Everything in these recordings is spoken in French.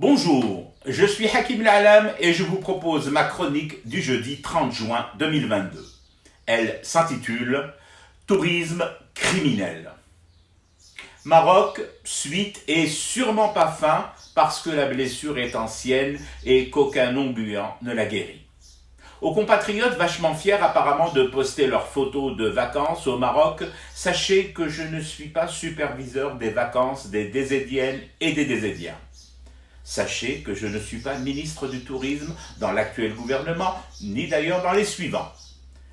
Bonjour, je suis Hakim Al-Alam et je vous propose ma chronique du jeudi 30 juin 2022. Elle s'intitule « Tourisme criminel ». Maroc, suite et sûrement pas fin parce que la blessure est ancienne et qu'aucun non-buant ne la guérit. Aux compatriotes vachement fiers apparemment de poster leurs photos de vacances au Maroc, sachez que je ne suis pas superviseur des vacances des Désédiennes et des Désédiens. Sachez que je ne suis pas ministre du Tourisme dans l'actuel gouvernement, ni d'ailleurs dans les suivants.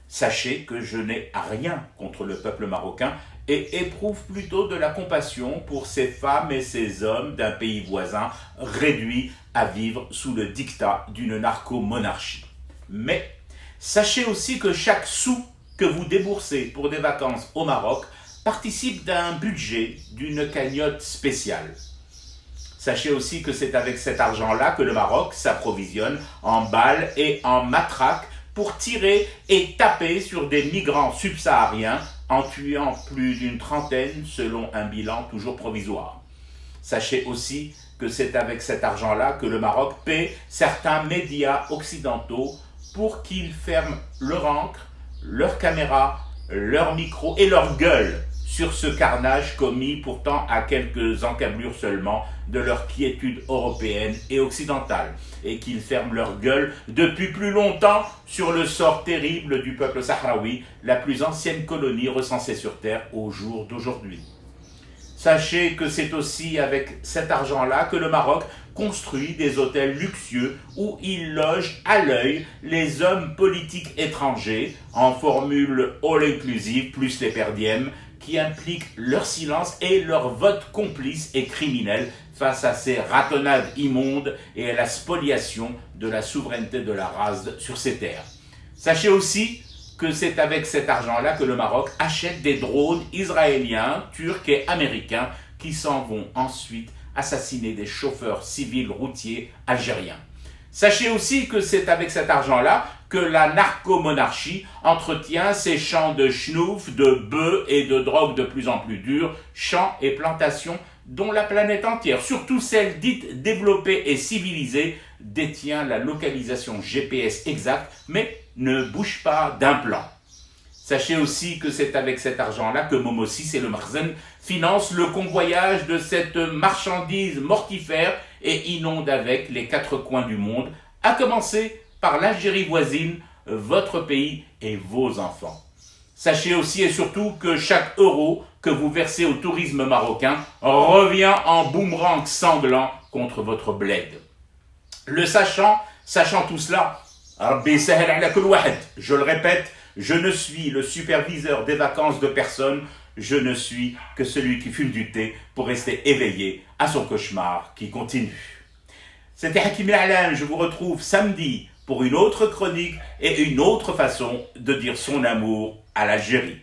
Sachez que je n'ai rien contre le peuple marocain et éprouve plutôt de la compassion pour ces femmes et ces hommes d'un pays voisin réduits à vivre sous le diktat d'une narco-monarchie. Mais sachez aussi que chaque sou que vous déboursez pour des vacances au Maroc participe d'un budget, d'une cagnotte spéciale. Sachez aussi que c'est avec cet argent-là que le Maroc s'approvisionne en balles et en matraques pour tirer et taper sur des migrants subsahariens en tuant plus d'une trentaine selon un bilan toujours provisoire. Sachez aussi que c'est avec cet argent-là que le Maroc paie certains médias occidentaux pour qu'ils ferment leur encre, leurs caméras, leurs micros et leur gueule sur ce carnage commis pourtant à quelques encablures seulement de leur quiétude européenne et occidentale, et qu'ils ferment leur gueule depuis plus longtemps sur le sort terrible du peuple sahraoui, la plus ancienne colonie recensée sur Terre au jour d'aujourd'hui. Sachez que c'est aussi avec cet argent-là que le Maroc construit des hôtels luxueux où il loge à l'œil les hommes politiques étrangers en formule all-inclusive plus les perdièmes qui impliquent leur silence et leur vote complice et criminel face à ces ratonnades immondes et à la spoliation de la souveraineté de la race sur ces terres. Sachez aussi que c'est avec cet argent-là que le Maroc achète des drones israéliens, turcs et américains qui s'en vont ensuite assassiner des chauffeurs civils routiers algériens. Sachez aussi que c'est avec cet argent-là que la narcomonarchie entretient ses champs de schnouf, de bœufs et de drogue de plus en plus dures, champs et plantations dont la planète entière, surtout celle dite développée et civilisée, détient la localisation GPS exacte, mais ne bouge pas d'un plan. Sachez aussi que c'est avec cet argent-là que Momo VI et le Makhzen financent le convoyage de cette marchandise mortifère et inondent avec les quatre coins du monde, à commencer par l'Algérie voisine, votre pays et vos enfants. Sachez aussi et surtout que chaque euro que vous versez au tourisme marocain revient en boomerang sanglant contre votre bled. Le sachant tout cela, je le répète, je ne suis le superviseur des vacances de personne, je ne suis que celui qui fume du thé pour rester éveillé à son cauchemar qui continue. C'était Hakim Al-Alam, je vous retrouve samedi pour une autre chronique et une autre façon de dire son amour à l'Algérie.